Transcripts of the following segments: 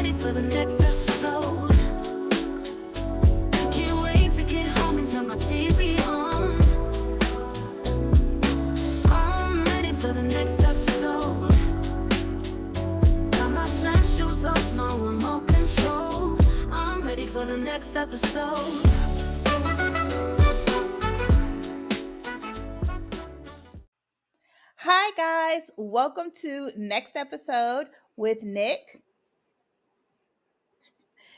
ready for the next episode. Can't wait to get home and turn my TV on. I'm ready for the next episode. Got my snap shoes off, no remote control. I'm ready for the next episode. Hi guys, welcome to next episode with Nick.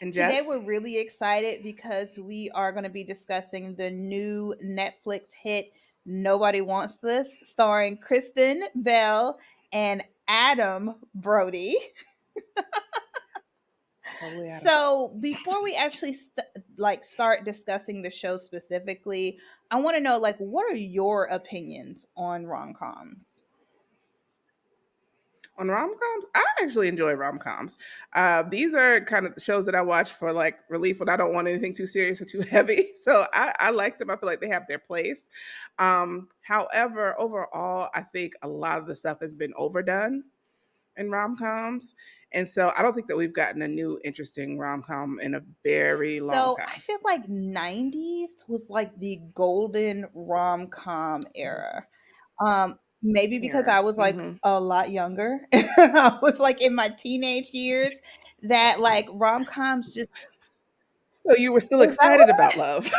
And Today Jess? we're really excited because we are going to be discussing the new Netflix hit Nobody Wants This, starring Kristen Bell and Adam Brody. Totally out of So before we actually start discussing the show specifically, I want to know what are your opinions on rom-coms? on rom-coms. I actually enjoy rom-coms. These are kind of the shows that I watch for like relief when I don't want anything too serious or too heavy. So I like them. I feel like they have their place. However, overall, I think a lot of the stuff has been overdone in rom-coms. And so I don't think that we've gotten a new interesting rom-com in a very long So I time. feel like 90s was like the golden rom-com era. Maybe because Yeah. I was like Hmm. a lot younger. I was like in my teenage years that like rom-coms just So you were still is that excited about love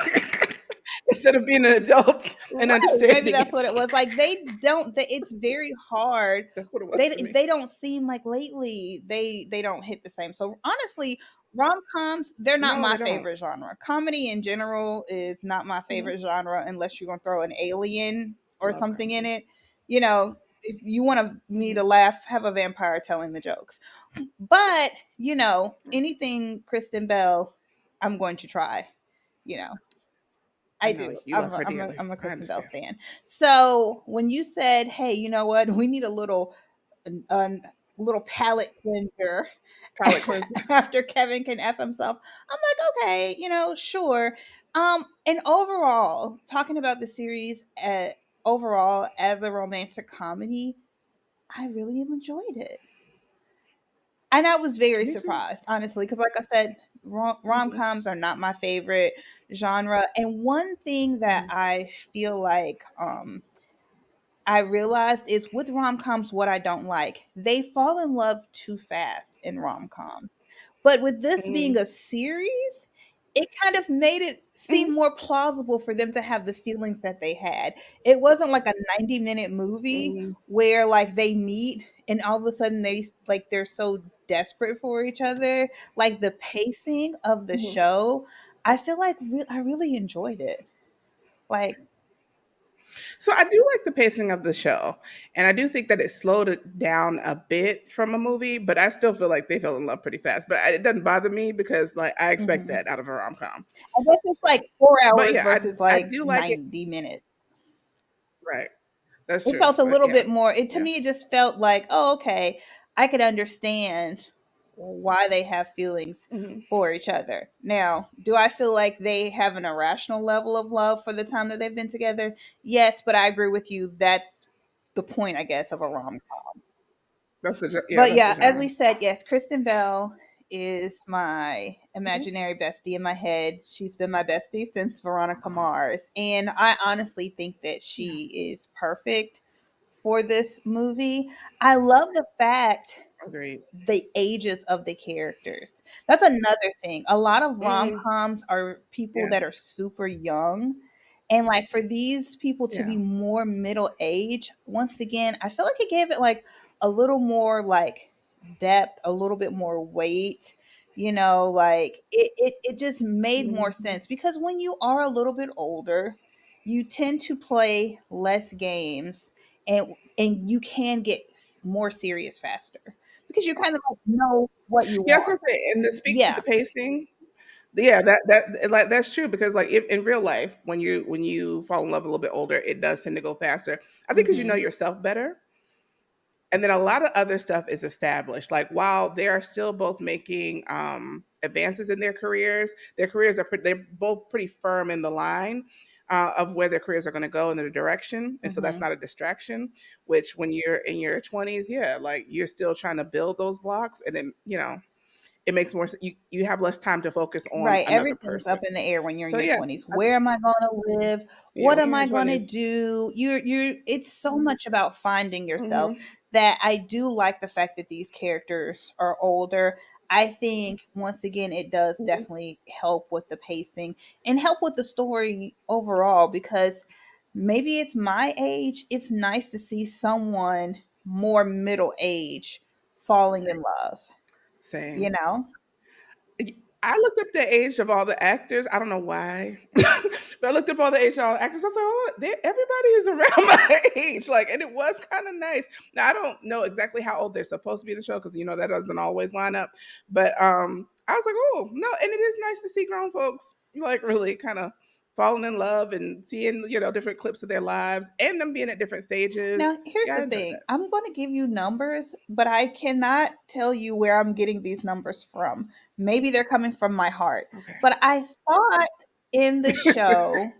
instead of being an adult and right? Maybe understanding that's what it. it was. Like it's very hard. That's what it was They for me. they don't seem like lately they don't hit the same. So honestly, rom-coms, they're not No, my they don't. favorite genre. Comedy in general is not my Mhm. favorite genre unless you're gonna throw an alien or Love something in comedy. it. You know, if you want me Mhm. to laugh, have a vampire telling the jokes. But Right. anything Kristen Bell, I'm going to try. You know, I I know do. you I'm love a, her I'm a, dearly. I'm a I Kristen Bell understand. stan. So when you said, "Hey, you know what? We need a little palate cleanser Palate cleanser. after Kevin can f himself," I'm like, okay, sure. And overall, talking about the series, overall as a romantic comedy, I really enjoyed it. And I was very Me too. surprised, honestly, because like I said, Hmm. rom-coms are not my favorite genre. And one thing that Hmm. I feel like I realized is with rom-coms, what I don't like, they fall in love too fast in rom-coms. But with this being Hmm. a series, it kind of made it Hmm. seem more plausible for them to have the feelings that they had. It wasn't like a 90-minute movie Hmm. where like they meet and all of a sudden they're so desperate for each other. Like the pacing of the Hmm. show, I feel like I really enjoyed it. Like, So I do like the pacing of the show, and I do think that it slowed it down a bit from a movie. But I still feel like they fell in love pretty fast. But it doesn't bother me because like I expect mhm. that out of a rom com. I guess it's So, like 4 but hours yeah, versus I like do like it. 90 minutes. Right. That's It true. felt a But little yeah, bit more to yeah. me, it just felt like, "Oh, okay, I could understand why they have feelings Hmm. for each other." Now, do I feel like they have an irrational level of love for the time that they've been together? Yes, but I agree with you, that's the point, I guess, of a rom-com. Yeah, But that's the yeah, as we genre. said, yes, Kristen Bell is my Hmm. imaginary bestie in my head. She's been my bestie since Veronica Mars. And I honestly think that Yeah. she is perfect for this movie. I love the fact Agreed. the ages of the characters. That's another thing. A lot of Mm, rom-coms are people yeah. that are super young. And like for these people to be Yeah. more middle age, once again, I feel like it gave it like a little more like depth, a little bit more weight. Like it just made more Mhm. sense because when you are a little bit older, you tend to play less games and you can get more serious faster because you kind of like know what you Yeah, I was want. gonna say, and to speak to the Yeah. pacing, yeah, like that's true because like if, in real life, when you fall in love a little bit older, it does tend to go faster. I think because you know Mhm. yourself better, and then a lot of other stuff is established. Like while they are still both making advances in their careers they're both pretty firm in the line. Of where their careers are going to go in their direction, and so that's Mhm. not a distraction. Which, when you're in your 20s, yeah, like you're still trying to build those blocks, and then it makes more you have less time to focus on Right, another everything's person. up in the air when you're in So your yeah, 20s. I Where am I gonna live? yeah, What when am you're I in gonna 20s. do? You're it's so much about finding yourself Hmm. that I do like the fact that these characters are older. I think once again it does Hmm. definitely help with the pacing and help with the story overall because maybe it's my age. It's nice to see someone more middle age falling in love, you Same. know? I looked up the age of all the actors. I don't know why, but I looked up all the age of all the actors. I was like, oh, everybody is around my age. Like, and it was kind of nice. Now I don't know exactly how old they're supposed to be in the show because that doesn't always line up. But I was like, oh no, and it is nice to see grown folks like really kind of falling in love and seeing different clips of their lives and them being at different stages. Now, here's Yeah, I the enjoyed thing. that. I'm going to give you numbers, but I cannot tell you where I'm getting these numbers from. Maybe they're coming from my heart. Okay. But I thought in the show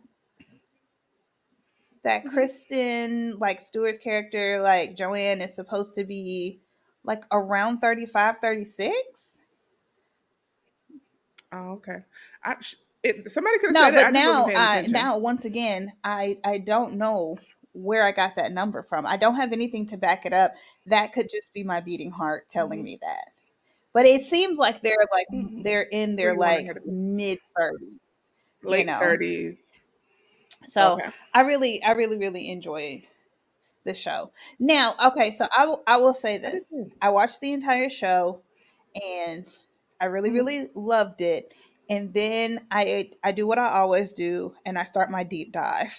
that Hmm. Kristen, like Stewart's character, like Joanne, is supposed to be like around 35, 36. Oh, okay. Somebody could have No, said it. but I just wasn't now, paying attention. now once again, I don't know where I got that number from. I don't have anything to back it up. That could just be my beating heart telling Hmm. me that. But it seems like Hmm. they're in So their you wanted like her to be mid 30s, you late know. 30s. So Okay. I really enjoyed the show. Now, okay, so I will say I did this. too. I watched the entire show and I Hmm. really loved it. And then I do what I always do and I start my deep dive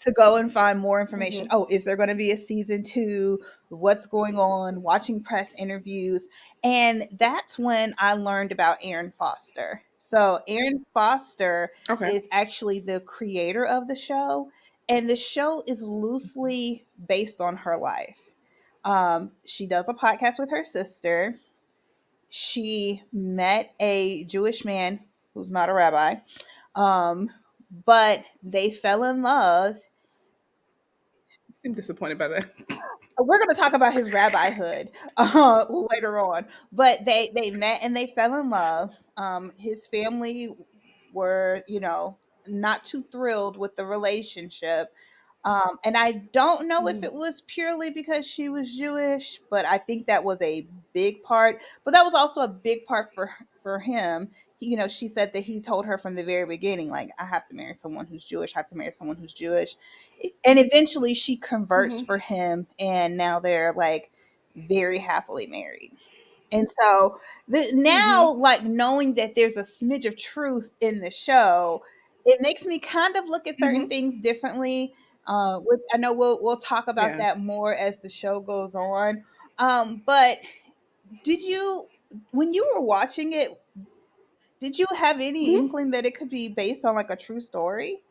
to go and find more information. Hmm. Oh, is there going to be a season 2? What's going on? Watching press interviews. And that's when I learned about Erin Foster. So, Erin Foster Okay. is actually the creator of the show, and the show is loosely based on her life. She does a podcast with her sister. She met a Jewish man who's not a rabbi, um, but they fell in love. You seem disappointed by that. We're going to talk about his rabbihood later on, but they met and they fell in love. His family were, not too thrilled with the relationship. And I don't know if Hmm. it was purely because she was Jewish, but I think that was a big part. But that was also a big part for him. She said that he told her from the very beginning, like, I have to marry someone who's Jewish. I have to marry someone who's Jewish. And eventually, she converts Hmm. for him, and now they're like very happily married. And so now, Hmm. like knowing that there's a smidge of truth in the show, it makes me kind of look at certain Hmm. things differently. Which I know we'll talk about Yeah. that more as the show goes on. But did you, when you were watching it, did you have any Hmm. inkling that it could be based on like a true story?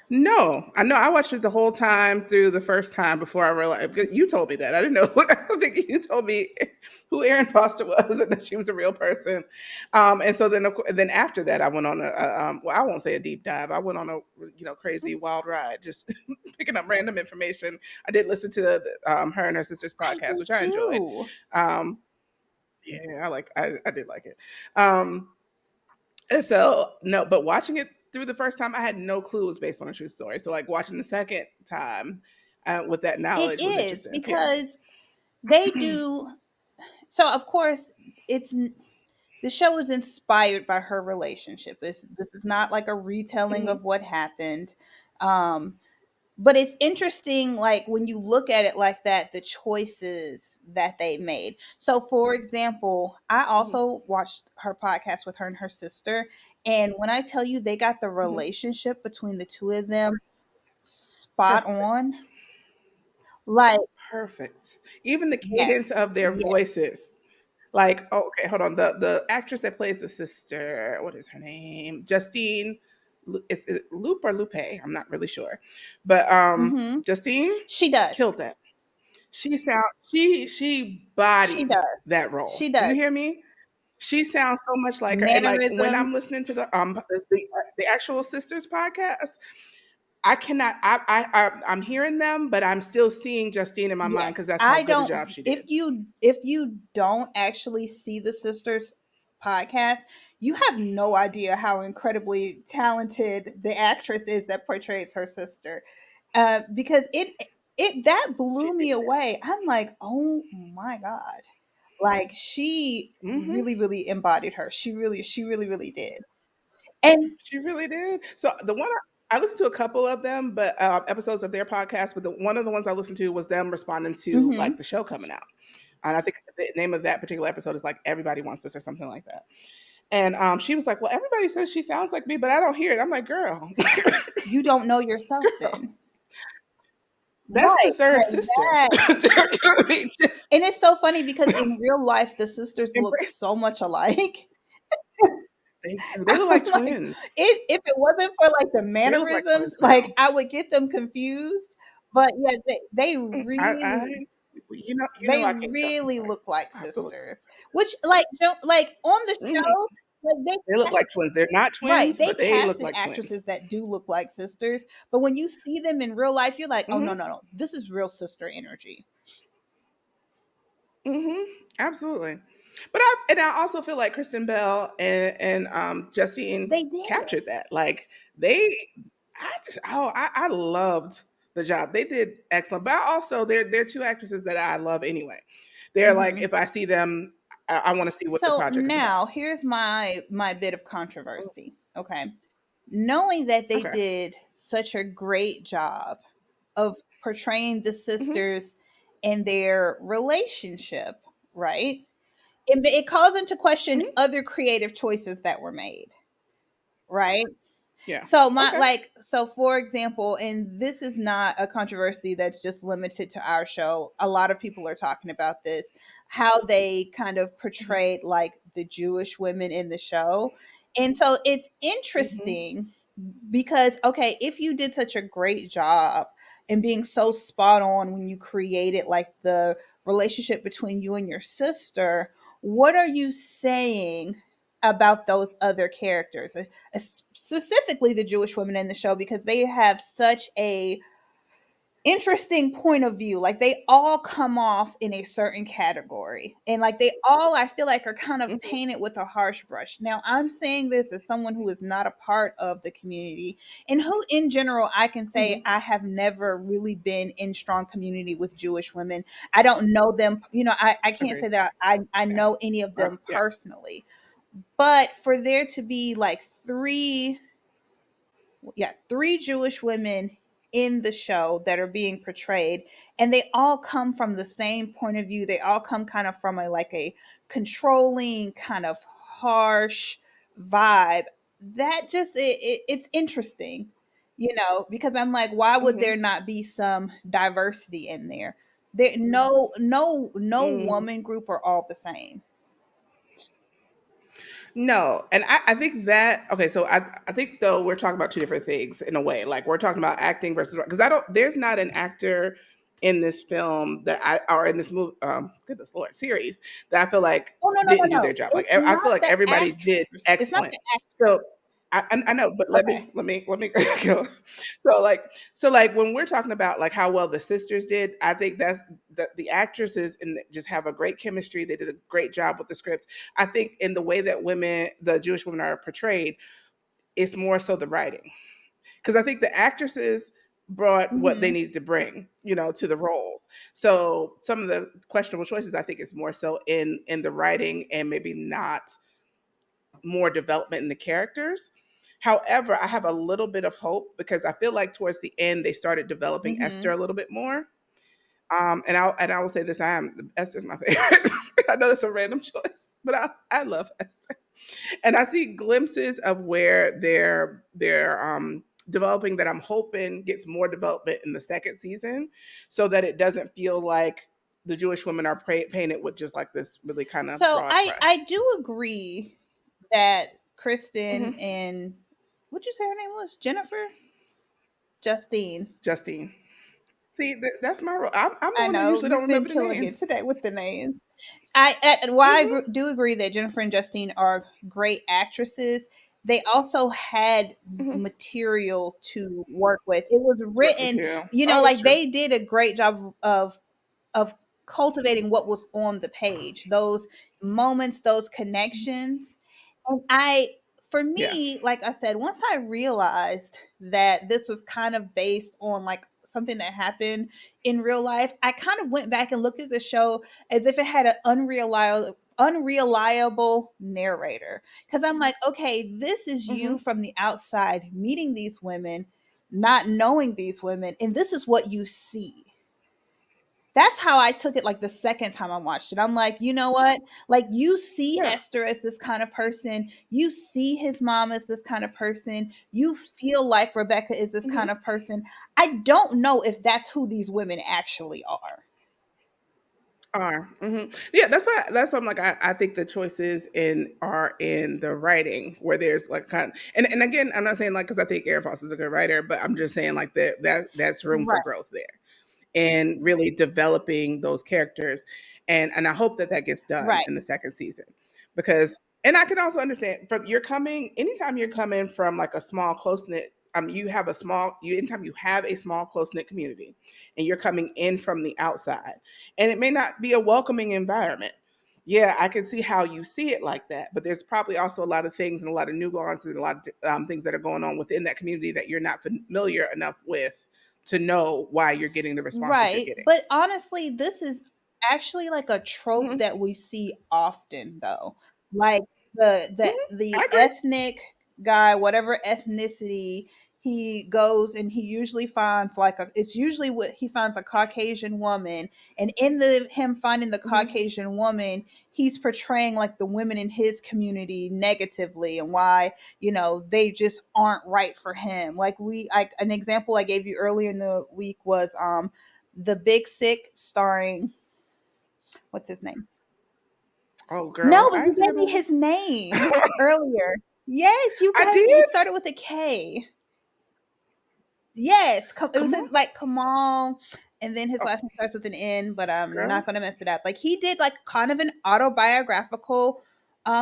No, I know. I watched it the whole time through the first time before I realized because you told me that. I didn't know. I don't think you told me who Erin Foster was and that she was a real person. And so then, then after that, I went on well, I won't say a deep dive. I went on a crazy wild ride, just picking up random information. I did listen to her and her sister's I podcast, did which I enjoyed. too. Um, yeah, I did like it. Um, and so no, but watching it through the first time, I had no clue it was based on a true story. So like watching the second time with that It knowledge was is interesting. Yeah. because they do. So of course, it's the show is inspired by her relationship. This is not like a retelling Hmm. of what happened. Um, but it's interesting, like when you look at it like that, the choices that they made. So, for example, I Hmm. also watched her podcast with her and her sister. And when I tell you they got the Hmm. relationship between the two of them spot on, Perfect. like, Perfect. Even the cadence yes, of their yes. voices. Like, oh, okay, hold on. The actress that plays the sister, what is her name? Justine. Is it Lupe or Lupe? I'm not really sure, but Mm-hmm. Justine She does. killed that. She She bodied does. that role. She Do you does. hear me? She sounds so much like her. And like when Mannerisms. I'm listening to the actual sisters podcast, I cannot. I'm hearing them, but I'm still seeing Justine in my mind because Yes, that's how I good a don't. job she If did. you don't actually see the sisters podcast, you have no idea how incredibly talented the actress is that portrays her sister. Because it that She blew me did. away. I'm like, oh my god, like she Hmm. really embodied her. She really did. And She really did. So the one I listened to a couple of them, but episodes of their podcast. But one of the ones I listened to was them responding to like mhm, the show coming out, and I think the name of that particular episode is like "Everybody Wants This" or something like that. And she was like, "Well, everybody says she sounds like me, but I don't hear it." I'm like, "Girl, you don't know yourself girl, then, that's the right? third sister." Right. I mean, just And it's so funny because in real life, the sisters look embrace. so much alike. They do. They look I'm like like, twins. if it wasn't for like the They look like mannerisms, twins like now. I would get them confused. But yeah, they I really you know I can't tell. I'm sorry. look like I have to look. sisters. Which like like on the Mhm. show, like They look like twins. They're not right, twins, they but they look casted like twins. actresses that do look like sisters. But when you see them in real life, you're like, oh Mhm. no, this is real sister energy. Mhm. Absolutely. But I also feel like Kristen Bell and Justine They did. captured that. Like they I loved the job. They did excellent. But I also they're two actresses that I love anyway. They're like Mhm. if I see them, I want to see what the So project is about. now here's my bit of controversy. Okay. Knowing that they Okay. did such a great job of portraying the Hmm. sisters and their relationship, right? It calls into question Hmm. other creative choices that were made, right? Yeah. So my Okay. like so for example, and this is not a controversy that's just limited to our show. A lot of people are talking about this, how they kind of Hmm. portrayed like the Jewish women in the show. And so it's Hmm. interesting because okay, if you did such a great job and being so spot on when you created like the relationship between you and your sister, what are you saying about those other characters, specifically the Jewish women in the show, because they have such a interesting point of view. Like they all come off in a certain category. And like they all I feel like are kind of Hmm. painted with a harsh brush. Now I'm saying this as someone who is not a part of the community and who in general I can say Hmm. I have never really been in strong community with Jewish women. I don't know them, I can't say Agreed. that I Yeah. know any of them Yeah. personally. But for there to be like three Jewish women in the show that are being portrayed, and they all come from the same point of view. They all come kind of from a controlling, kind of harsh vibe. That just it's interesting, because I'm like, why would Hmm. there not be some diversity in there? There no Mm. woman group are all the same. No, and I think that okay. So I think though we're talking about two different things in a way. Like we're talking about acting versus because I don't. There's not an actor in this film that I or in this movie. Goodness Lord, series that I feel like Oh no, no, didn't do no, no. their job. Like It's I feel not like the everybody did actress. It's not excellent. the actress. So I know, but Okay. let me go. So like when we're talking about like how well the sisters did, I think that's the actresses and just have a great chemistry. They did a great job with the script. I think in the way that the Jewish women are portrayed, it's more so the writing. Because I think the actresses brought what they Mhm. needed to bring, to the roles. So some of the questionable choices, I think, is more so in the writing and maybe not more development in the characters. However, I have a little bit of hope because I feel like towards the end they started developing Esther a Mhm. little bit more. And I will say this: Esther's my favorite. I know that's a random choice, but I love Esther, and I see glimpses of where they're developing that I'm hoping gets more development in the second season, so that it doesn't feel like the Jewish women are painted with just like this really kind of So broad I brush. do agree that Kristen Hmm. and what'd you say her name was? Jennifer? Justine. Justine. See, that's my role. I'm the I one that know usually don't you've been remember the killing it names. today with the names. I do Hmm. agree that Jennifer and Justine are great actresses. they also had Hmm. material to work with. It was Source written, material. you know, Oh, that's like true. they did a great job of cultivating what was on the page, those moments, those connections. And for Yeah. me, like I said, once I realized that this was kind of based on like something that happened in real life, I kind of went back and looked at the show as if it had an unreliable narrator. Because I'm like, okay, this is you Hmm. from the outside meeting these women, not knowing these women, and this is what you see. That's how I took it like the second time I watched it. I'm like, you know what? Like you see Yeah. Esther as this kind of person. You see his mom as this kind of person. You feel like Rebecca is this Hmm. kind of person. I don't know if that's who these women actually are. Are. Yeah, that's why I'm like I think the choices in are in the writing where there's like and again I'm not saying like because I think Erin Foster is a good writer, but I'm just saying like that's room for Right. growth there and really developing those characters. And I hope that that gets done Right. in the second season because and I can also understand from you're coming anytime you're coming from like a small close knit you have a small you anytime you have a small close knit community and you're coming in from the outside and it may not be a welcoming environment. Yeah, I can see how you see it like that, but there's probably also a lot of things and a lot of nuances and a lot of things that are going on within that community that you're not familiar enough with to know why you're getting the responses you're Right. getting. But honestly, this is actually like a trope Hmm. that we see often though. Like the the Hmm. I the agree. ethnic guy, whatever ethnicity, he goes and he usually finds like a it's usually what he finds a Caucasian woman, and in the him finding the Hmm. Caucasian woman, he's portraying like the women in his community negatively and why, you know, they just aren't right for him. Like we like an example I gave you earlier in the week was the Big Sick starring what's his name? Oh, No, girl, but I you didn't see gave that me movie. his name earlier. Yes, you I guys. did. It started with a K. Yes, it was Come on. his like Kamal, and then his Oh, last name starts with an N, but I'm girl. not gonna mess it up. Like he did like kind of an autobiographical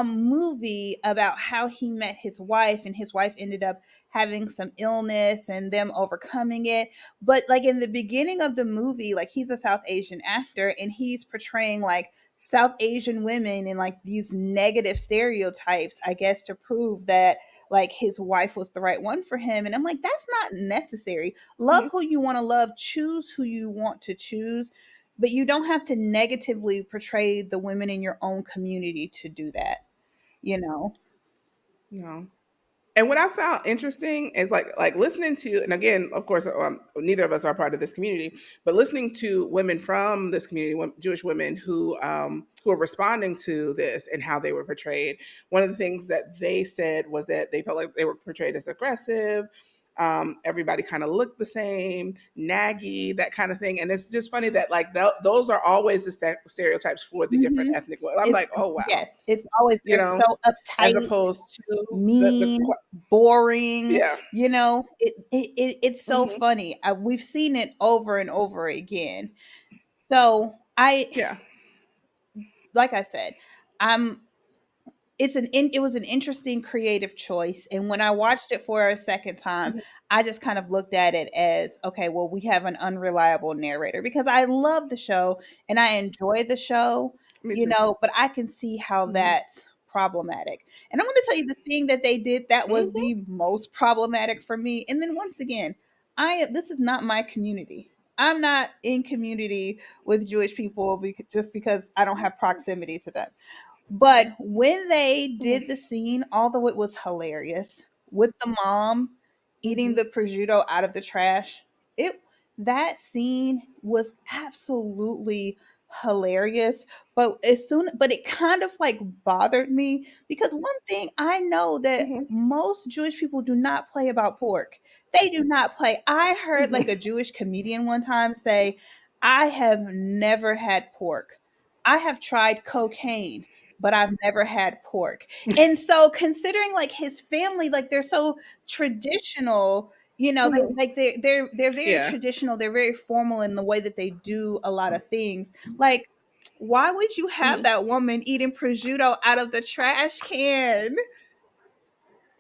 movie about how he met his wife, and his wife ended up having some illness and them overcoming it. But like in the beginning of the movie, like he's a South Asian actor and he's portraying like South Asian women and like these negative stereotypes, I guess, to prove that like his wife was the right one for him. And I'm like, that's not necessary. Love Hmm. who you want to love, choose who you want to choose, but you don't have to negatively portray the women in your own community to do that, you know? No. And what I found interesting is like listening to, and again, of course, neither of us are part of this community, but listening to women from this community, Jewish women who are responding to this and how they were portrayed. One of the things that they said was that they felt like they were portrayed as aggressive. Everybody kind of looked the same, naggy, that kind of thing. And it's just funny that like those are always the stereotypes for the different Hmm. ethnic. I'm It's like, oh wow, yes, it's always you they're know, so as uptight, opposed to mean, boring. yeah. You know, it's so Hmm. funny. We've seen it over and over again. So I, Yeah. like I said, I'm it was an interesting creative choice, and when I watched it for a second time, Mhm. I just kind of looked at it as, okay, well, we have an unreliable narrator, because I love the show and I enjoy the show, Me you too. know, but I can see how Mhm. that's problematic. And I'm going to tell you the thing that they did that was Mhm. the most problematic for me. And then once again, this is not my community. I'm not in community with Jewish people just because I don't have proximity to them. But when they Mhm. did the scene, although it was hilarious, with the mom eating Mhm. the prosciutto out of the trash, it that scene was absolutely hilarious. But it kind of like bothered me, because one thing I know that Mhm. most Jewish people do not play about pork. They do not play. I heard like a Mhm. Jewish comedian one time say, I have never had pork. I have tried cocaine, but I've never had pork. And so considering like his family, like they're so traditional, you know, Mhm. they're very Yeah. traditional, they're very formal in the way that they do a lot of things. Like, why would you have Mhm. that woman eating prosciutto out of the trash can?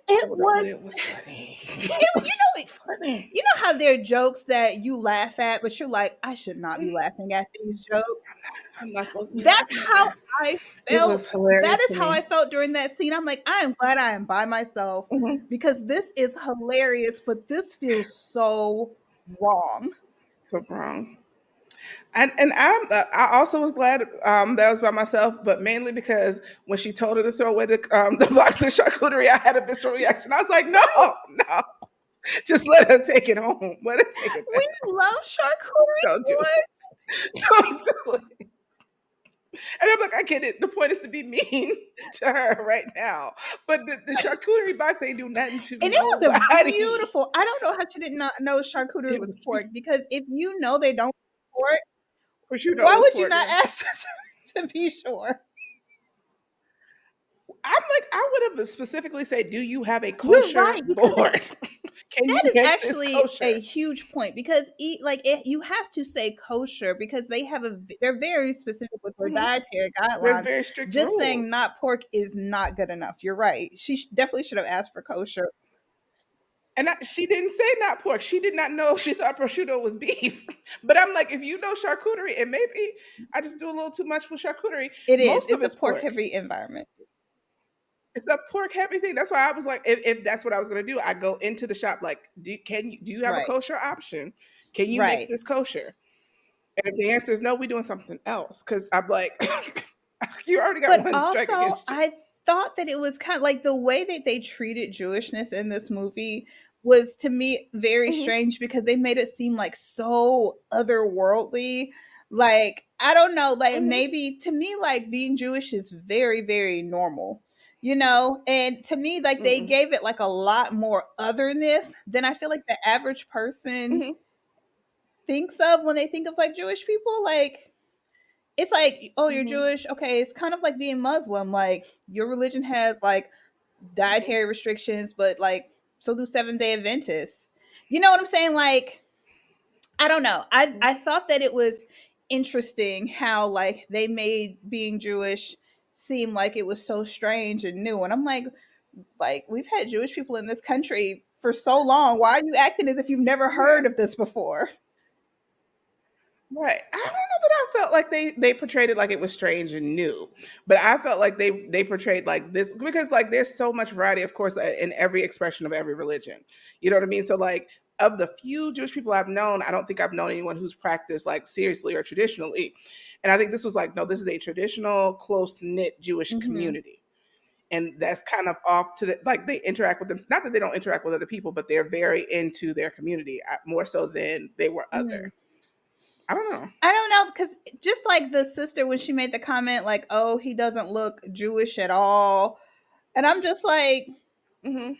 It Oh no, but was it was funny. It it, was so funny. you know how there are jokes that you laugh at, but you're like, I should not be laughing at these jokes. I'm not supposed to be That's laughing at how that. I It felt. was That hilarious is to how I me. felt during that scene. I'm like, I am glad I am by myself Hmm. because this is hilarious, but this feels so wrong. So wrong. And I also was glad that I was by myself, but mainly because when she told her to throw away the box of charcuterie, I had a visceral reaction. I was like, no, no, just let her take it home. Let her take it We back. love charcuterie Don't do board. it. Don't do it. And I'm like, I get it. The point is to be mean to her right now. But the charcuterie box ain't do nothing to And it was a nobody. beautiful. I don't know how she did not know charcuterie It was was pork because if you know they don't pork, prosciutto why was would you pork, not yeah. ask to be sure? I'm like, I would have specifically said, do you have a You're kosher right because board? Can that you is make this actually a kosher? huge point because eat like you have to say kosher because they have they're very specific with their Hmm. dietary There's guidelines. very strict Just saying rules. not pork is not good enough. You're right. She definitely should have asked for kosher. And she didn't say not pork. She did not know. She thought prosciutto was beef. But I'm like, if you know charcuterie, and maybe I just do a little too much with charcuterie, It is. most of It's a it's pork pork. heavy environment. It's a pork heavy thing. That's why I was like, if that's what I was gonna do, I go into the shop like, do you have a Right. kosher option? Can you make Right. this kosher? And if the answer is no, we're doing something else. Because I'm like, you already got But one strike also, against you. I thought that it was kind of like the way that they treated Jewishness in this movie was to me very Hmm. strange because they made it seem like so otherworldly. Like, I don't know, like Hmm. maybe to me, like being Jewish is very, very normal, you know? And to me, like they Mm-mm. gave it like a lot more otherness than I feel like the average person Hmm. thinks of when they think of like Jewish people. Like, it's like, oh, you're Hmm. Jewish. Okay, it's kind of like being Muslim. Like your religion has like Hmm. dietary restrictions, but like so do Seventh Day Adventists. You know what I'm saying? Like, I don't know. I thought that it was interesting how like they made being Jewish seem like it was so strange and new. And I'm like we've had Jewish people in this country for so long. Why are you acting as if you've never Yeah. heard of this before? Right. I don't know that I felt like they portrayed it like it was strange and new, but I felt like they portrayed like this because like there's so much variety, of course, in every expression of every religion. You know what I mean? So like of the few Jewish people I've known, I don't think I've known anyone who's practiced like seriously or traditionally. And I think this was like, no, this is a traditional, close knit Jewish Hmm. community. And that's kind of off to the like they interact with them. Not that they don't interact with other people, but they're very into their community more so than they were Hmm. other. I don't know. I don't know because just like the sister when she made the comment like, "Oh, he doesn't look Jewish at all," and I'm just like, Hmm.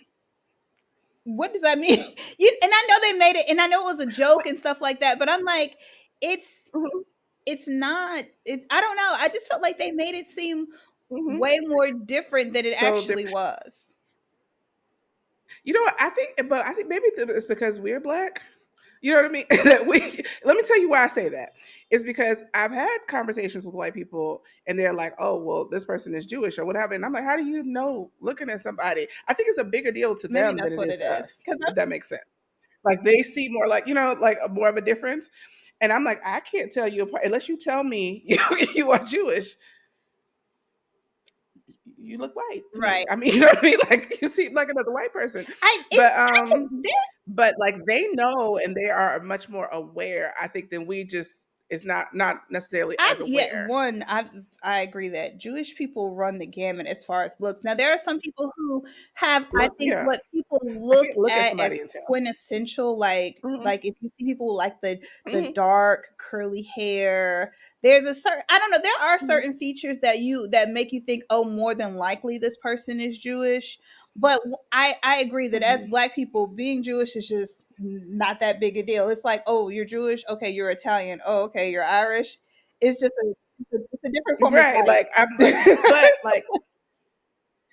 "What does that mean?" And I know they made it, and I know it was a joke and stuff like that, but I'm like, it's Mhm, it's not. It's I don't know. I just felt like they made it seem mhm. way more different than it So actually was. you know what? I think maybe it's because we're black. You know what I mean? That we let me tell you why I say that. It's because I've had conversations with white people and they're like, "Oh, well, this person is Jewish or whatever," and I'm like, "How do you know looking at somebody?" I think it's a bigger deal to Maybe them than that's it what is it to is. us. Because If that makes sense. Like they see more like like more of a difference. And I'm like, I can't tell you apart unless you tell me you are Jewish. You look white to me. right, I mean, you know what I mean? Like you seem like another white person. But I can. but like they know and they are much more aware, I think, than we just is not necessarily I as yeah, aware. one, I agree that Jewish people run the gamut as far as looks. Now there are some people who have I Look, think yeah. what people I look can't look at at somebody as and tell. quintessential Hmm. like if you see people like the Hmm. dark curly hair, there's a certain I don't know, there are Hmm. certain features that make you think oh more than likely this person is Jewish. But I agree that as Hmm. black people being Jewish is just not that big a deal. It's like, oh, you're Jewish, okay, you're Italian, oh, okay, you're Irish. It's just it's a different form of Right. white. Like I'm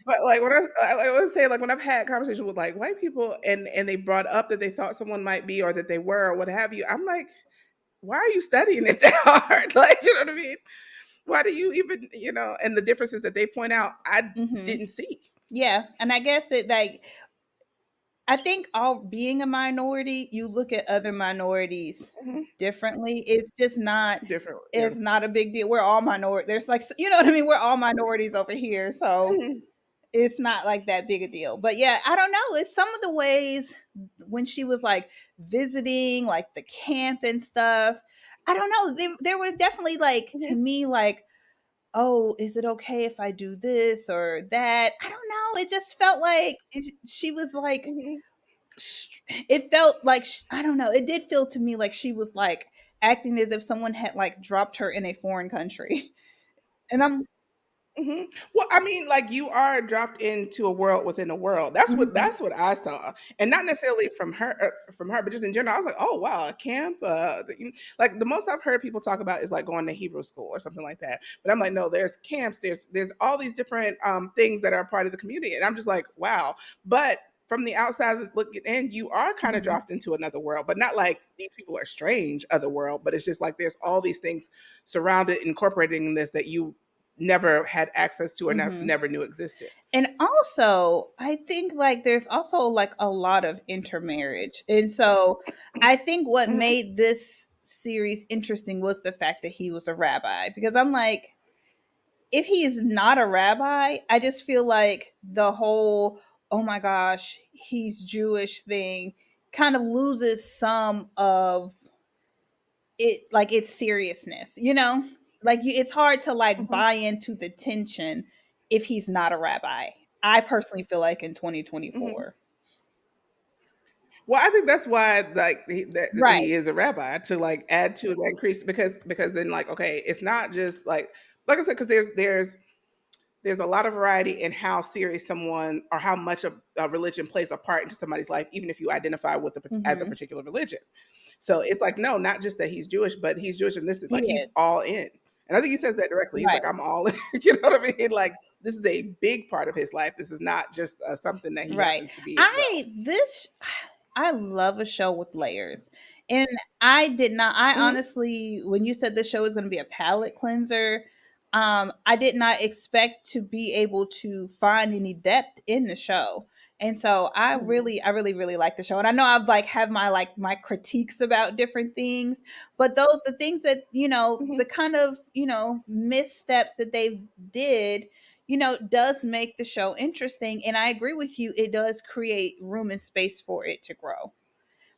but like when I would say like when I've had conversations with like white people and they brought up that they thought someone might be or that they were or what have you, I'm like, why are you studying it that hard? Like, you know what I mean? Why do you even, and the differences that they point out, I Hmm. didn't see. Yeah, and I guess that like I think all being a minority, you look at other minorities Hmm. differently. It's just not Different, yeah. it's not a big deal. We're all minority. There's like you know what I mean? We're all minorities over here. So Hmm. it's not like that big a deal. But yeah, I don't know. It's some of the ways when she was like visiting like the camp and stuff. I don't know. There were definitely like to Hmm. me like, oh, is it okay if I do this or that? I don't know. It just felt like she was like Hmm. it felt like I don't know. It did feel to me like she was like acting as if someone had like dropped her in a foreign country. And I'm Hmm. Well, I mean, like you are dropped into a world within a world. That's what mhm, I saw, and not necessarily from her, but just in general. I was like, oh wow, a camp. Like the most I've heard people talk about is like going to Hebrew school or something like that. But I'm like, no, there's camps. There's all these different things that are part of the community, and I'm just like, wow. But from the outside looking in, you are kind of mhm, dropped into another world, but not like these people are strange other world. But it's just like there's all these things surrounded, incorporating in this that you never had access to or mhm. never knew existed. And also, I think like there's also like a lot of intermarriage. And so I think what Hmm. made this series interesting was the fact that he was a rabbi because I'm like if he is not a rabbi, I just feel like the whole oh my gosh, he's Jewish thing kind of loses some of it like its seriousness, you know? Like it's hard to like Hmm. buy into the tension if he's not a rabbi. I personally feel like in Hmm. 2024. Well, I think that's why like that Right. he is a rabbi to like add to the increase because then like okay, it's not just like I said because there's a lot of variety in how serious someone or how much of a religion plays a part into somebody's life, even if you identify with as a Mhm. particular religion. So it's like, no, not just that he's Jewish, but he's Jewish and this is He like he's is. all in. And I think he says that directly. He's like, Right. I'm all in. You know what I mean? Like, this is a big part of his life. This is not just something that he Right. happens to be as well. I this I love a show with layers. And I did not I Hmm. honestly when you said the show is going to be a palate cleanser, I did not expect to be able to find any depth in the show. And so I really like the show. And I know I've like have my like my critiques about different things, but those the things that, Hmm. the kind of, missteps that they did does make the show interesting. And I agree with you, it does create room and space for it to grow.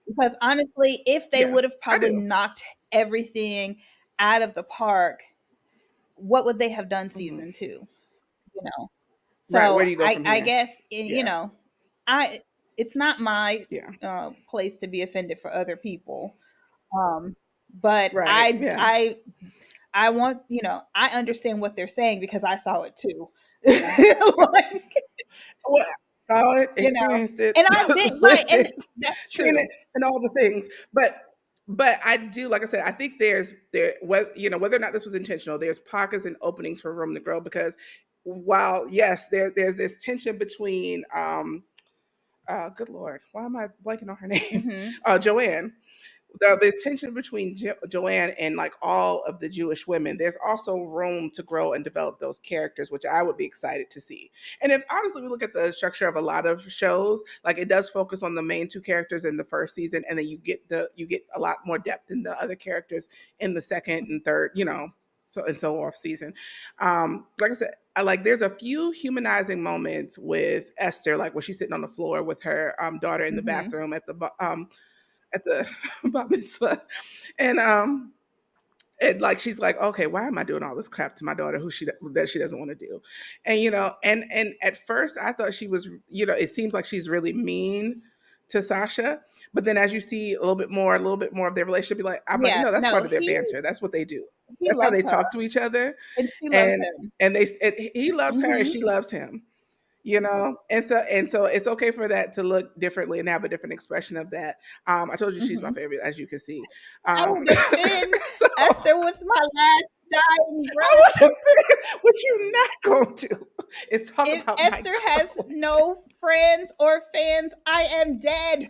Because honestly, if they Yeah, would have I probably do. knocked everything out of the park, what would they have done Hmm. season two? You know. Right. So Where do you go from I here? guess Yeah. I it's not my Yeah. place to be offended for other people. Um, but Right. Yeah. I want I understand what they're saying because I saw it too. Like, Well, saw it, you know, experienced it, and I did right, lived and it, that's seen it, true. and all the things. But I do, like I said, I think there whether whether or not this was intentional, there's pockets and openings for room to grow because while yes, there's this tension between good lord, why am I blanking on her name? Hmm. Joanne, there's tension between Joanne and like all of the Jewish women. There's also room to grow and develop those characters, which I would be excited to see. And if honestly we look at the structure of a lot of shows, like it does focus on the main two characters in the first season, and then you get a lot more depth in the other characters in the second and third, so and so off season. Like I said, I like there's a few humanizing moments with Esther, like when she's sitting on the floor with her daughter in the Hmm. bathroom at the bat mitzvah, and and like she's like, okay, why am I doing all this crap to my daughter who that she doesn't want to do, and and at first I thought she was, it seems like she's really mean to Sasha, but then as you see a little bit more of their relationship, I'm like, Yeah, no, that's no, part of their banter. That's what they do. he That's how loves they her talk to each other, and she loves and him. he loves her and Hmm. she loves him, and so it's okay for that to look differently and have a different expression of that. I told you she's my Hmm. favorite, as you can see. I will defend So Esther with my last dying I breath. was what you not going to is talk If about my Esther has girl. no friends or fans, I am dead.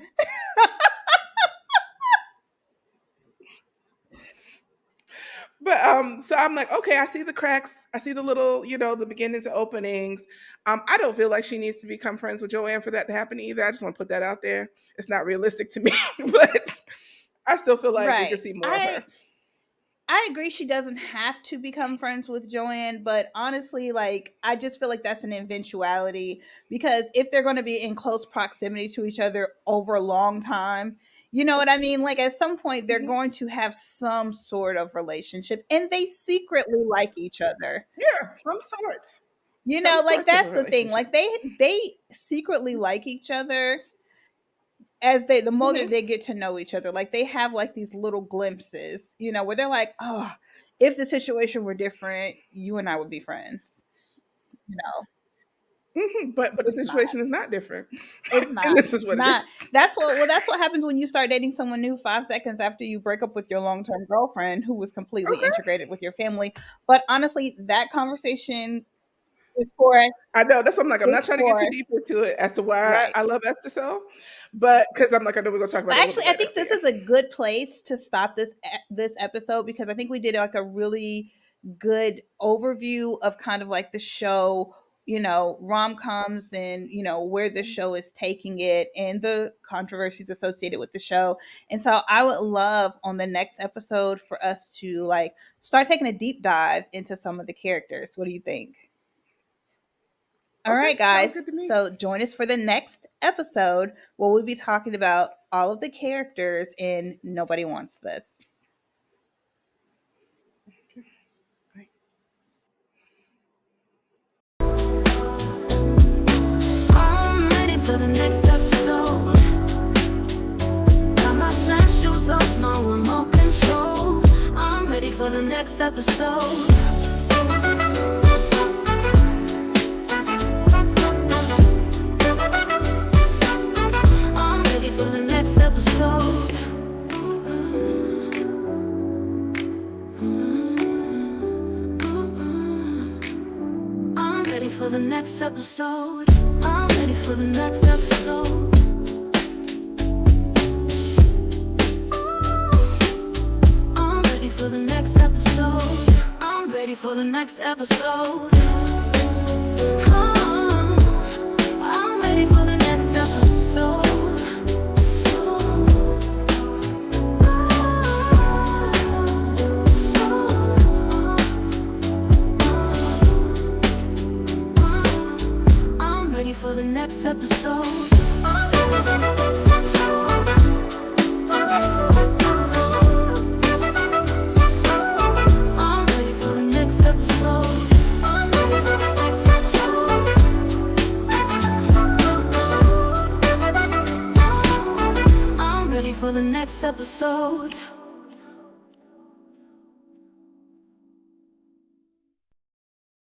But so I'm like, okay, I see the cracks, I see the little, the beginnings and openings. I don't feel like she needs to become friends with Joanne for that to happen either. I just want to put that out there. It's not realistic to me, but I still feel like we Right. could see more of her. I agree she doesn't have to become friends with Joanne, but honestly, like I just feel like that's an eventuality because if they're going to be in close proximity to each other over a long time, you know what I mean? Like at some point they're Mhm. going to have some sort of relationship and they secretly like each other. Yeah, some sort, You some know, like sort of a that's the thing. relationship. Like they secretly like each other as the more that Mhm. they get to know each other, like they have like these little glimpses, where they're like, oh, if the situation were different, you and I would be friends. No, But the it's not. situation is not different, It's and not. this is what it Not. is. That's what happens when you start dating someone new 5 seconds after you break up with your long term girlfriend who was completely Okay, integrated with your family. But honestly, that conversation is for I know that's what I'm like. I'm is not trying to get for too deep into it as to why right. I love Esther so, but because I'm like, I know we're gonna talk about But it a little actually, bit I later. think But this is a good place to stop this episode because I think we did like a really good overview of kind of like the show, rom-coms and where the yeah. show is taking it and the controversies associated with the show. And so I would love on the next episode for us to like start taking a deep dive into some of the characters. What do you think? All Okay, right, sounds guys. good to me. So join us for the next episode where we'll be talking about all of the characters in Nobody Wants This. Bye. I'm ready for the next episode. Got my snap shoes off, no remote control. I'm ready for the next episode. I'm ready for the next episode. I'm ready for the next episode. I'm ready for the next episode. I'm ready for the next episode. I'm ready for the next episode. I'm ready for the next episode. I'm ready for the next episode. I'm ready for the next episode. I'm ready for the next episode. I'm ready for the next episode. I'm ready for the next episode.